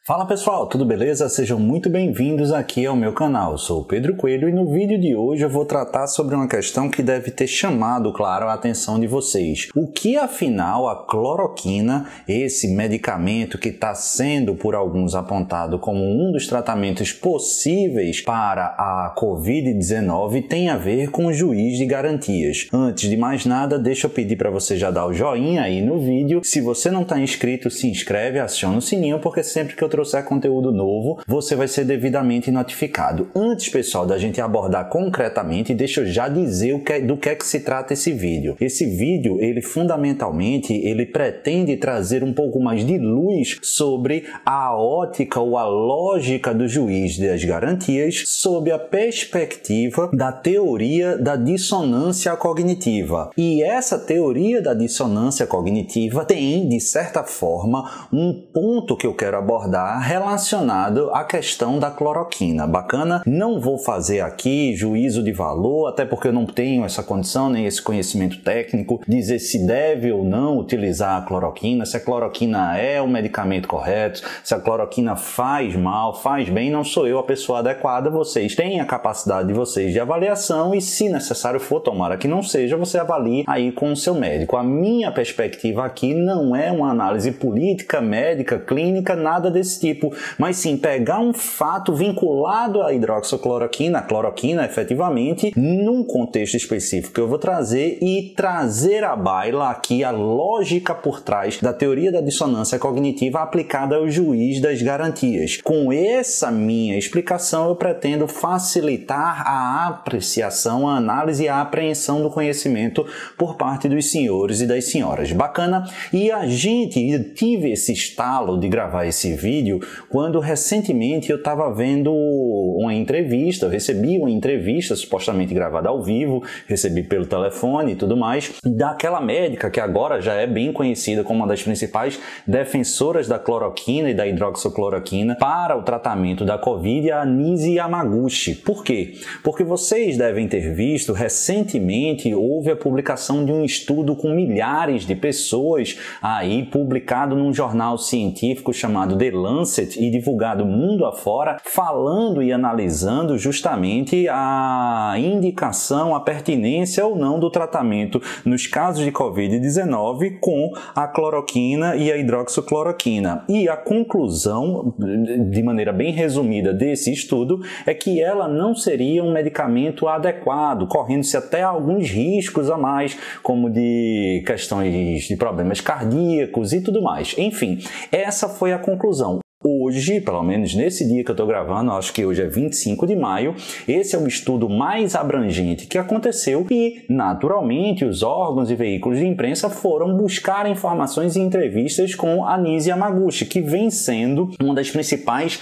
Fala pessoal, tudo beleza? Sejam muito bem-vindos aqui ao meu canal. Eu sou o Pedro Coelho e no vídeo de hoje eu vou tratar sobre uma questão que deve ter chamado, claro, a atenção de vocês. O que afinal a cloroquina, esse medicamento que está sendo por alguns apontado como um dos tratamentos possíveis para a Covid-19, tem a ver com o juiz de garantias? Antes de mais nada, deixa eu pedir para você já dar o joinha aí no vídeo. Se você não está inscrito, se inscreve, aciona o sininho, porque sempre que eu trouxer conteúdo novo, você vai ser devidamente notificado. Antes, pessoal, da gente abordar concretamente, deixa eu já dizer do que é que se trata esse vídeo. Esse vídeo, ele fundamentalmente, ele pretende trazer um pouco mais de luz sobre a ótica ou a lógica do juiz das garantias sob a perspectiva da teoria da dissonância cognitiva. E essa teoria da dissonância cognitiva tem, de certa forma, um ponto que eu quero abordar relacionado à questão da cloroquina. Bacana? Não vou fazer aqui juízo de valor, até porque eu não tenho essa condição, nem esse conhecimento técnico, dizer se deve ou não utilizar a cloroquina, se a cloroquina é o medicamento correto, se a cloroquina faz mal, faz bem, não sou eu a pessoa adequada, vocês têm a capacidade de vocês de avaliação e, se necessário for, tomara que não seja, você avalie aí com o seu médico. A minha perspectiva aqui não é uma análise política, médica, clínica, nada desse tipo, mas sim pegar um fato vinculado à hidroxicloroquina, a cloroquina efetivamente, num contexto específico que eu vou trazer e trazer à baila aqui a lógica por trás da teoria da dissonância cognitiva aplicada ao juiz das garantias. Com essa minha explicação, eu pretendo facilitar a apreciação, a análise e a apreensão do conhecimento por parte dos senhores e das senhoras. Bacana? E tive esse estalo de gravar esse vídeo quando recentemente eu estava vendo uma entrevista, eu recebi uma entrevista supostamente gravada ao vivo, recebi pelo telefone e tudo mais, daquela médica que agora já é bem conhecida como uma das principais defensoras da cloroquina e da hidroxicloroquina para o tratamento da Covid, a Anise Yamaguchi. Por quê? Porque vocês devem ter visto, recentemente houve a publicação de um estudo com milhares de pessoas aí, publicado num jornal científico chamado The Lancet e divulgado mundo afora, falando e analisando justamente a indicação, a pertinência ou não do tratamento nos casos de Covid-19 com a cloroquina e a hidroxicloroquina. E a conclusão, de maneira bem resumida desse estudo, é que ela não seria um medicamento adequado, correndo-se até alguns riscos a mais, como de questões de problemas cardíacos e tudo mais. Enfim, essa foi a conclusão. Hoje, pelo menos nesse dia que eu estou gravando, acho que hoje é 25 de maio, esse é o estudo mais abrangente que aconteceu e, naturalmente, os órgãos e veículos de imprensa foram buscar informações e entrevistas com a Anise Yamaguchi, que vem sendo uma das principais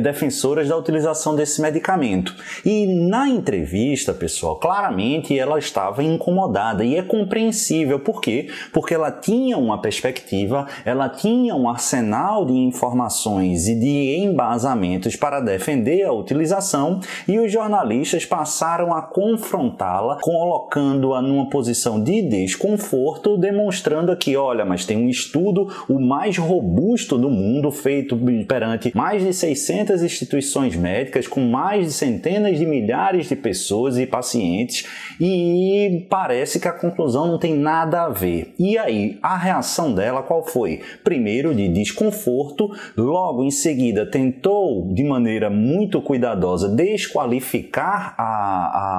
defensoras da utilização desse medicamento. E na entrevista, pessoal, claramente ela estava incomodada e é compreensível. Por quê? Porque ela tinha uma perspectiva, ela tinha um arsenal de informações e de embasamentos para defender a utilização e os jornalistas passaram a confrontá-la, colocando-a numa posição de desconforto, demonstrando aqui, olha, mas tem um estudo, o mais robusto do mundo, feito perante mais de 600 instituições médicas, com mais de centenas de milhares de pessoas e pacientes, e parece que a conclusão não tem nada a ver. E aí, a reação dela qual foi? Primeiro, de desconforto. Logo em seguida tentou de maneira muito cuidadosa desqualificar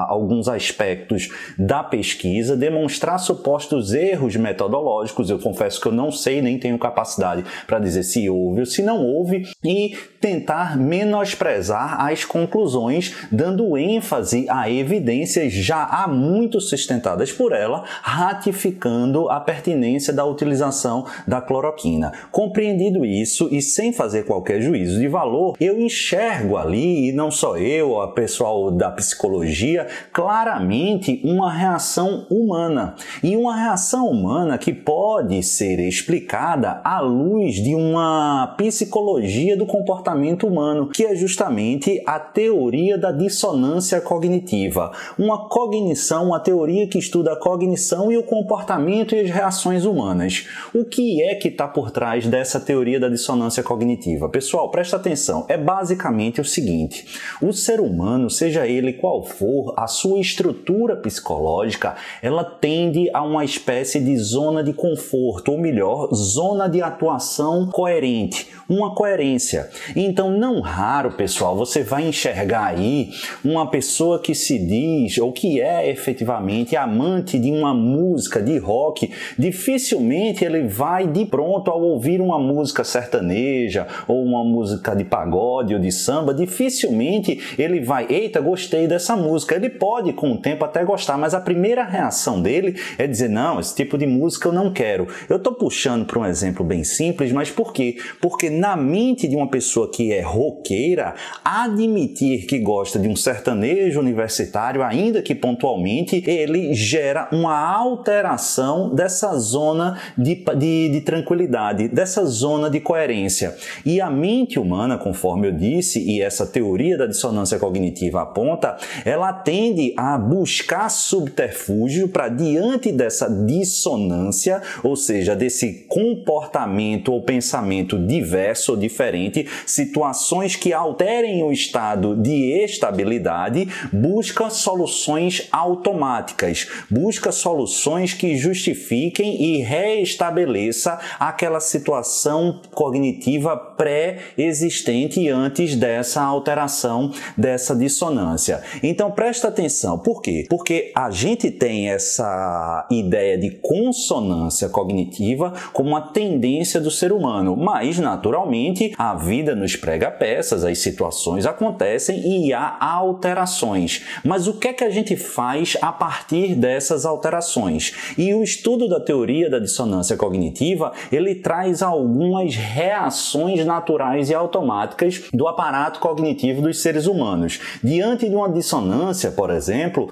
alguns aspectos da pesquisa, demonstrar supostos erros metodológicos. Eu confesso que eu não sei, nem tenho capacidade para dizer se houve ou se não houve, e tentar menosprezar as conclusões, dando ênfase a evidências já há muito sustentadas por ela, ratificando a pertinência da utilização da cloroquina. Compreendido isso e sem fazer qualquer juízo de valor, eu enxergo ali, e não só eu, a pessoal da psicologia, claramente uma reação humana. E uma reação humana que pode ser explicada à luz de uma psicologia do comportamento comportamento humano, que é justamente a teoria da dissonância cognitiva. Uma cognição, uma teoria que estuda a cognição e o comportamento e as reações humanas. O que é que está por trás dessa teoria da dissonância cognitiva? Pessoal, presta atenção, é basicamente o seguinte: o ser humano, seja ele qual for, a sua estrutura psicológica, ela tende a uma espécie de zona de conforto, ou melhor, zona de atuação coerente, uma coerência. Então, não raro, pessoal, você vai enxergar aí uma pessoa que se diz, ou que é efetivamente amante de uma música de rock, dificilmente ele vai de pronto ao ouvir uma música sertaneja, ou uma música de pagode ou de samba, dificilmente ele vai, eita, gostei dessa música. Ele pode com o tempo até gostar, mas a primeira reação dele é dizer, não, esse tipo de música eu não quero. Eu estou puxando para um exemplo bem simples, mas por quê? Porque na mente de uma pessoa que é roqueira, admitir que gosta de um sertanejo universitário, ainda que pontualmente, ele gera uma alteração dessa zona de tranquilidade, dessa zona de coerência. E a mente humana, conforme eu disse, e essa teoria da dissonância cognitiva aponta, ela tende a buscar subterfúgio para, diante dessa dissonância, ou seja, desse comportamento ou pensamento diverso ou diferente, situações que alterem o estado de estabilidade, busca soluções automáticas, busca soluções que justifiquem e reestabeleça aquela situação cognitiva pré-existente antes dessa alteração, dessa dissonância. Então presta atenção, por quê? Porque a gente tem essa ideia de consonância cognitiva como uma tendência do ser humano, mas naturalmente a vida nos prega peças, as situações acontecem e há alterações. Mas o que é que a gente faz a partir dessas alterações? E o estudo da teoria da dissonância cognitiva, ele traz algumas reações naturais e automáticas do aparato cognitivo dos seres humanos. Diante de uma dissonância, por exemplo,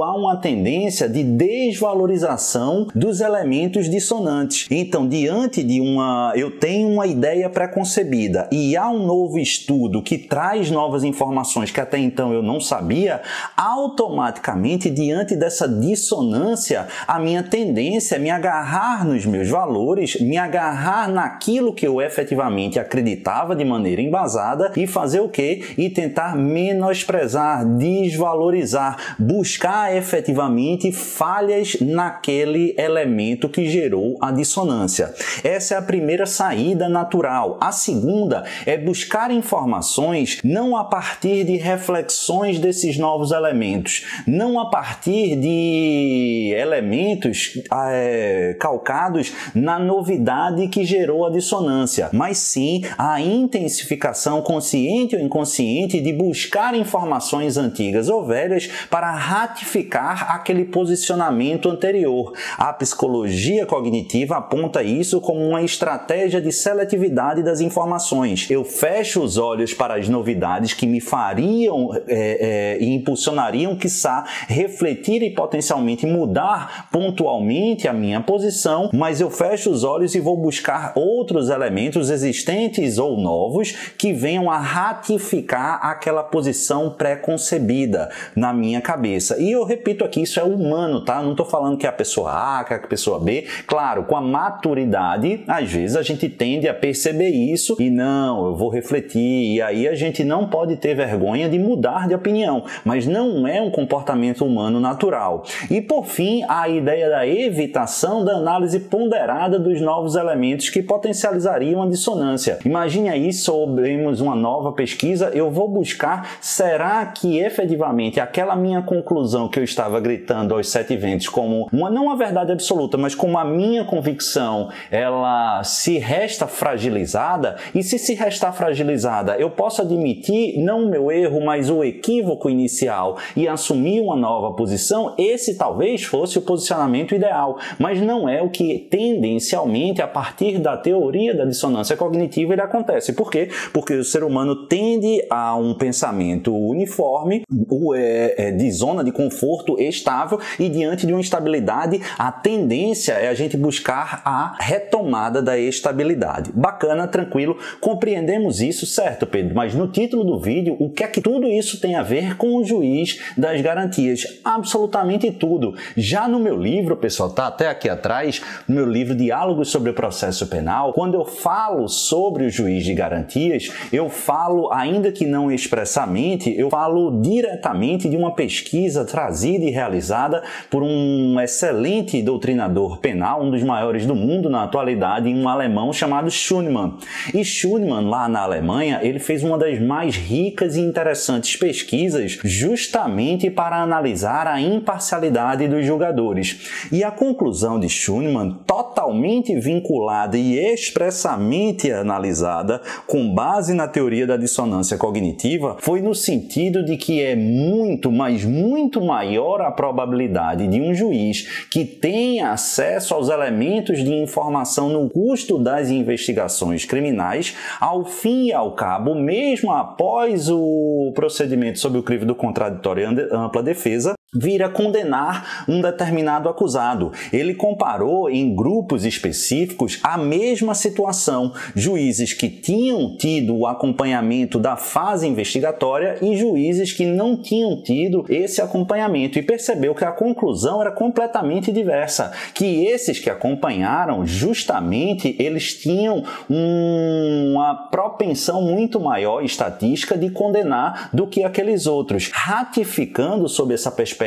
há uma tendência de desvalorização dos elementos dissonantes. Então, diante de eu tenho uma ideia pré-concebida e há um novo estudo que traz novas informações que até então eu não sabia, automaticamente, diante dessa dissonância, a minha tendência é me agarrar nos meus valores, me agarrar naquilo que eu efetivamente acreditava de maneira embasada e fazer o quê? E tentar menosprezar, desvalorizar, buscar efetivamente falhas naquele elemento que gerou a dissonância. Essa é a primeira saída natural. A segunda é buscar informações não a partir de reflexões desses novos elementos, não a partir de elementos calcados na novidade que gerou a dissonância, mas sim a intensificação consciente ou inconsciente de buscar informações antigas ou velhas para ratificar aquele posicionamento anterior. A psicologia cognitiva aponta isso como uma estratégia de seletividade das informações. Eu fecho os olhos para as novidades que me fariam e impulsionariam, quiçá, refletir e potencialmente mudar pontualmente a minha posição, mas eu fecho os olhos e vou buscar outros elementos existentes ou novos que venham a ratificar aquela posição pré-concebida na minha cabeça. E eu repito aqui, isso é humano, tá? Não estou falando que é a pessoa A, que é a pessoa B. Claro, com a maturidade, às vezes a gente tende a perceber isso e não, eu vou refletir, e aí a gente não pode ter vergonha de mudar de opinião, mas não é um comportamento humano natural. E por fim, a ideia da evitação da análise ponderada dos novos elementos que potencializariam a dissonância. Imagine aí, soubemos uma nova pesquisa, eu vou buscar, será que efetivamente aquela minha conclusão que eu estava gritando aos sete ventos como não uma verdade absoluta, mas como a minha convicção, ela se resta fragilizada? E se restar fragilizada, eu posso admitir não o meu erro, mas o equívoco inicial e assumir uma nova posição? Esse talvez fosse o posicionamento ideal, mas não é o que tendencialmente, a partir da teoria da dissonância cognitiva, ele acontece. Por quê? Porque o ser humano tende a um pensamento uniforme, de zona de conforto estável, e diante de uma estabilidade, a tendência é a gente buscar a retomada da estabilidade. Bacana, tranquilo, compreendemos Temos isso, certo, Pedro, mas no título do vídeo, o que é que tudo isso tem a ver com o juiz das garantias? Absolutamente tudo. Já no meu livro, pessoal, tá até aqui atrás, no meu livro Diálogos sobre o Processo Penal, quando eu falo sobre o juiz de garantias, eu falo, ainda que não expressamente, eu falo diretamente de uma pesquisa trazida e realizada por um excelente doutrinador penal, um dos maiores do mundo na atualidade, um alemão chamado Schunemann. E Schunemann, lá na Alemanha, ele fez uma das mais ricas e interessantes pesquisas justamente para analisar a imparcialidade dos julgadores. E a conclusão de Schunemann, totalmente vinculada e expressamente analisada com base na teoria da dissonância cognitiva, foi no sentido de que é muito, mas muito maior a probabilidade de um juiz que tenha acesso aos elementos de informação no curso das investigações criminais, ao fim e ao cabo, mesmo após o procedimento sob o crivo do contraditório e ampla defesa, vir a condenar um determinado acusado. Ele comparou em grupos específicos a mesma situação, juízes que tinham tido o acompanhamento da fase investigatória e juízes que não tinham tido esse acompanhamento, e percebeu que a conclusão era completamente diversa, que esses que acompanharam, justamente, eles tinham uma propensão muito maior estatística de condenar do que aqueles outros, ratificando sob essa perspectiva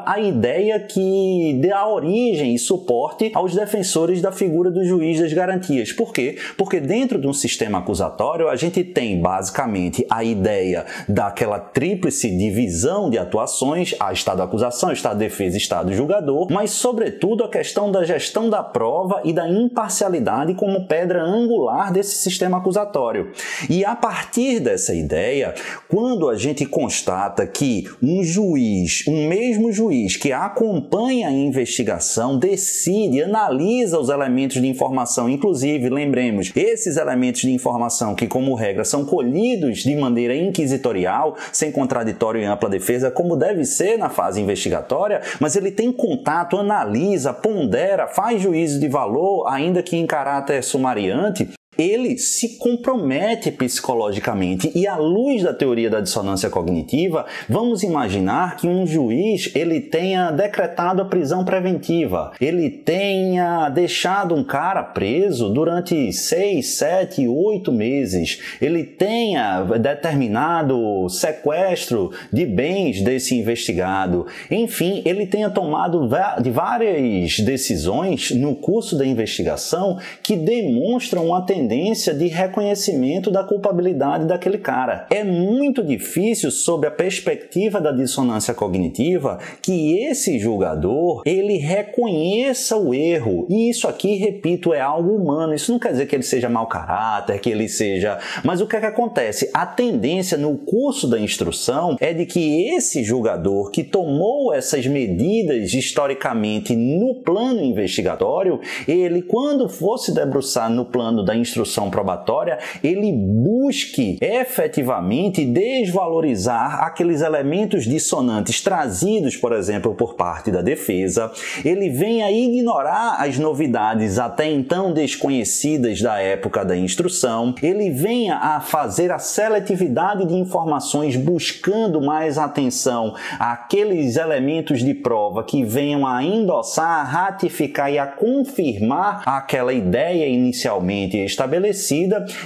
a ideia que dá origem e suporte aos defensores da figura do juiz das garantias. Por quê? Porque dentro de um sistema acusatório a gente tem basicamente a ideia daquela tríplice divisão de atuações, a estado acusação, estado defesa e estado julgador, mas sobretudo a questão da gestão da prova e da imparcialidade como pedra angular desse sistema acusatório. E a partir dessa ideia, quando a gente constata que um juiz, um mesmo juiz que acompanha a investigação, decide, analisa os elementos de informação, inclusive, lembremos, esses elementos de informação que, como regra, são colhidos de maneira inquisitorial, sem contraditório e ampla defesa, como deve ser na fase investigatória, mas ele tem contato, analisa, pondera, faz juízo de valor, ainda que em caráter sumariante, ele se compromete psicologicamente. E à luz da teoria da dissonância cognitiva, vamos imaginar que um juiz ele tenha decretado a prisão preventiva, ele tenha deixado um cara preso durante 6, 7, 8 meses, ele tenha determinado sequestro de bens desse investigado, enfim, ele tenha tomado várias decisões no curso da investigação que demonstram uma tendência de reconhecimento da culpabilidade daquele cara. É muito difícil, sob a perspectiva da dissonância cognitiva, que esse julgador ele reconheça o erro. E isso aqui, repito, é algo humano. Isso não quer dizer que ele seja mau caráter, que ele seja... Mas o que é que acontece? A tendência no curso da instrução é de que esse julgador que tomou essas medidas historicamente no plano investigatório, ele, quando for se debruçar no plano da instrução probatória, ele busque efetivamente desvalorizar aqueles elementos dissonantes trazidos, por exemplo, por parte da defesa. Ele vem a ignorar as novidades até então desconhecidas da época da instrução. Ele vem a fazer a seletividade de informações, buscando mais atenção àqueles elementos de prova que venham a endossar, a ratificar e a confirmar aquela ideia inicialmente estabelecida,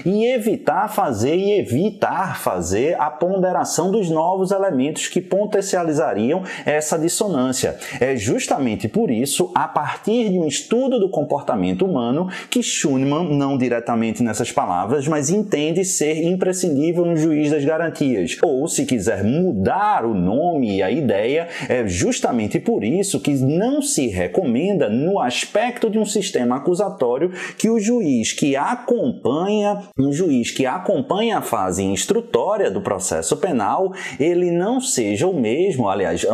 e evitar fazer a ponderação dos novos elementos que potencializariam essa dissonância. É justamente por isso, a partir de um estudo do comportamento humano, que Schunemann, não diretamente nessas palavras, mas entende ser imprescindível um juiz das garantias. Ou, se quiser mudar o nome e a ideia, é justamente por isso que não se recomenda, no aspecto de um sistema acusatório, que o juiz que acompanha a fase instrutória do processo penal, ele não seja o mesmo, aliás,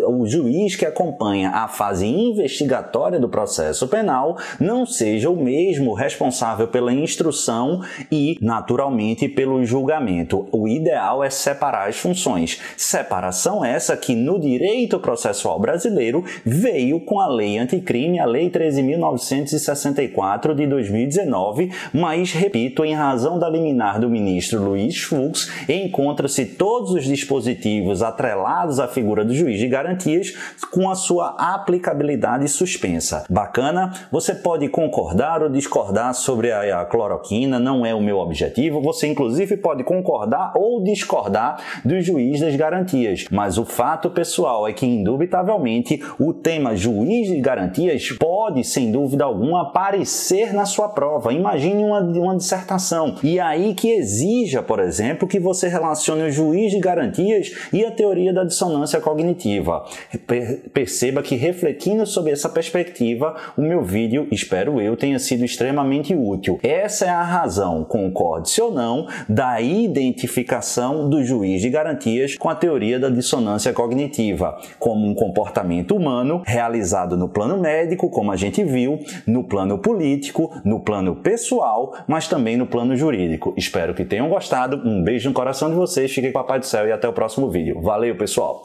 o juiz que acompanha a fase investigatória do processo penal não seja o mesmo responsável pela instrução e, naturalmente, pelo julgamento. O ideal é separar as funções. Separação essa que, no direito processual brasileiro, veio com a Lei Anticrime, a Lei 13.964 de 2019, mas, repito, em razão da liminar do ministro Luiz Fux, encontram-se todos os dispositivos atrelados à figura do juiz de garantias com a sua aplicabilidade suspensa. Bacana? Você pode concordar ou discordar sobre a cloroquina, não é o meu objetivo. Você, inclusive, pode concordar ou discordar do juiz das garantias. Mas o fato, pessoal, é que, indubitavelmente, o tema juiz de garantias pode, sem dúvida alguma, aparecer na sua prova. Imagine uma dissertação. E aí que exija, por exemplo, que você relacione o juiz de garantias e a teoria da dissonância cognitiva. Perceba que, refletindo sobre essa perspectiva, o meu vídeo, espero eu, tenha sido extremamente útil. Essa é a razão, concorde-se ou não, da identificação do juiz de garantias com a teoria da dissonância cognitiva, como um comportamento humano realizado no plano médico, como a gente viu, no plano político, no plano pessoal, mas também no plano jurídico. Espero que tenham gostado. Um beijo no coração de vocês, fiquem com a paz do céu e até o próximo vídeo. Valeu, pessoal!